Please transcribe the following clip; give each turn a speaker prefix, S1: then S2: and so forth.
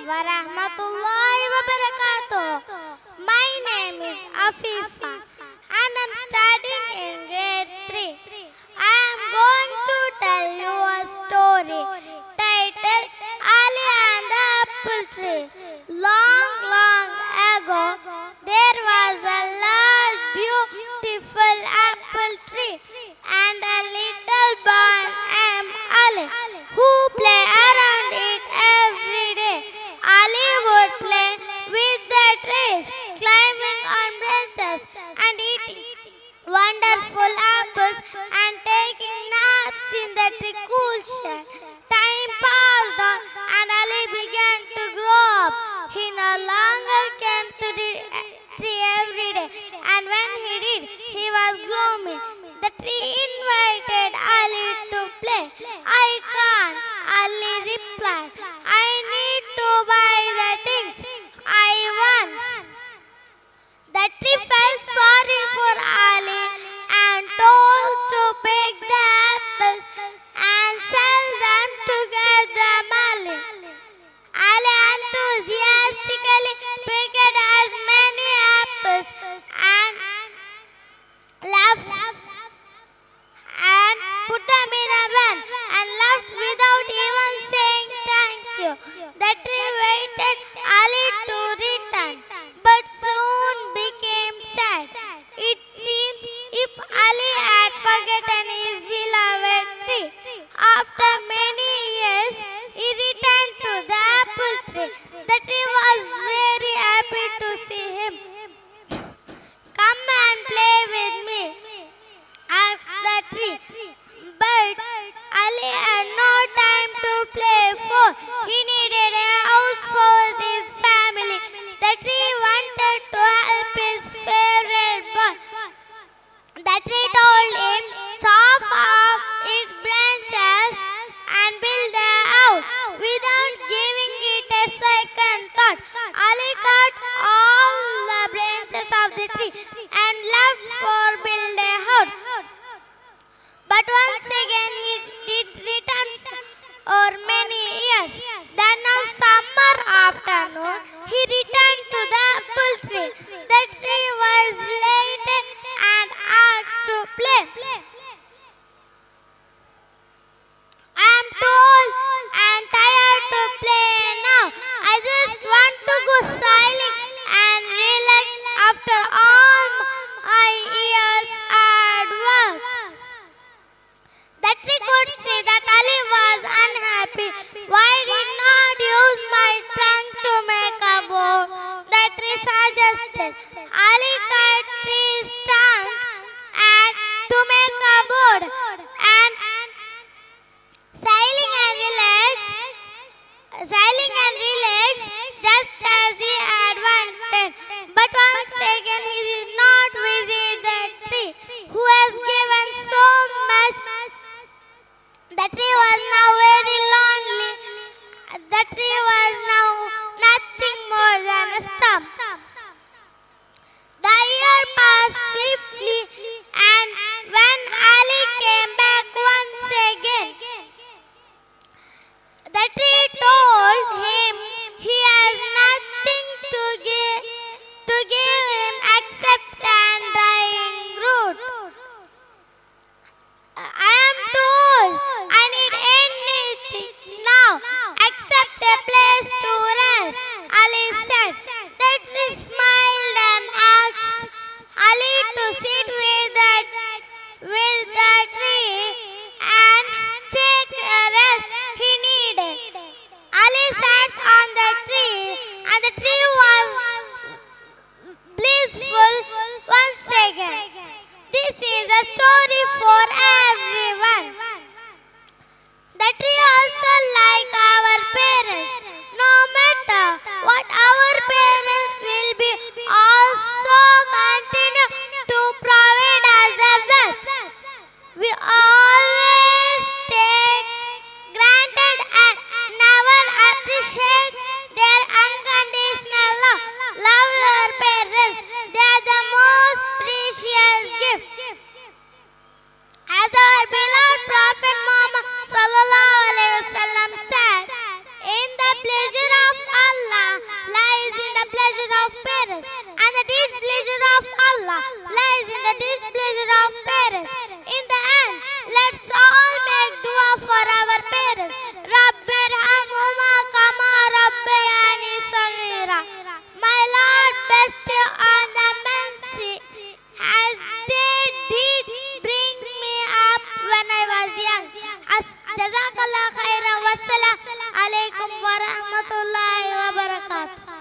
S1: wa rahmatullahi wa barakatuh. My name is Afifa and I'm studying in grade 3. I am going to tell you a story titled Ali and the Apple Tree. Long, long ago, there was a large, beautiful apple tree and a little boy named Ali who played around it every day. Ali would play with the trees, climbing on branches and eating wonderful apples and taking naps in the tree cool shade. Time passed on and Ali began to grow up. He no longer came to the tree every day, and when he did, he was gloomy. The tree invited Ali to play. I can't, Ali replied. I need to buy the things I want. The tree felt sorry for Ali and told to pick the apples and sell them to get the money. Ali enthusiastically picked as many apples and left and put them in a van and left without even saying thank you. The tree waited Ali to return, but soon became sad. It seems if Ali had forgotten his beloved tree. After many years, he returned to the apple tree. The tree was very happy to see him. Come and play with me, asked the tree. But Ali had no time to play for. He needed a house for his family. The tree wanted to help his favorite boy. The tree told him, chop off its branches and build a house. Without giving it a second thought, Ali cut all the branches of the tree and left for build a house. But once again he did return for many years. Then on summer afternoon, he returned to the apple tree. The tree was late and asked to play. I am told I am tired to play now. I just want to go sailing and relax after all my years hard work. The tree could see that Ali was unhappy. Why did not use my trunk to make a boat? The tree suggested. Ali cut tree's trunk and to make a boat and sailing and relax just as he had wanted. But once again he did not visit the tree who has given so much. The tree was now very lonely. The tree was now nothing more than a stump. The year passed swiftly, and when Ali came back once again, the tree told him he has nothing to give him except an dying root. I am told I need anything now except a place to rest, Ali said. The tree smiled and asked Ali to sit with the tree and take a rest he needed. Ali sat on the tree and the tree was blissful once again. This is a story for everyone. The tree also like our parents. No matter what our parents will be, also continue to provide us the best. We always take granted and never appreciate their unconditional love. Love your parents. They are the most precious gift. As our beloved the displeasure of parents. In the end, let's all make dua for our parents. Rabbirhamhuma kama rabbayani saghira. My Lord, bestow on them mercy as they did bring me up when I was young. Jazakallah khairan. Wassalamu alaikum wa rahmatullahi wa barakatuh.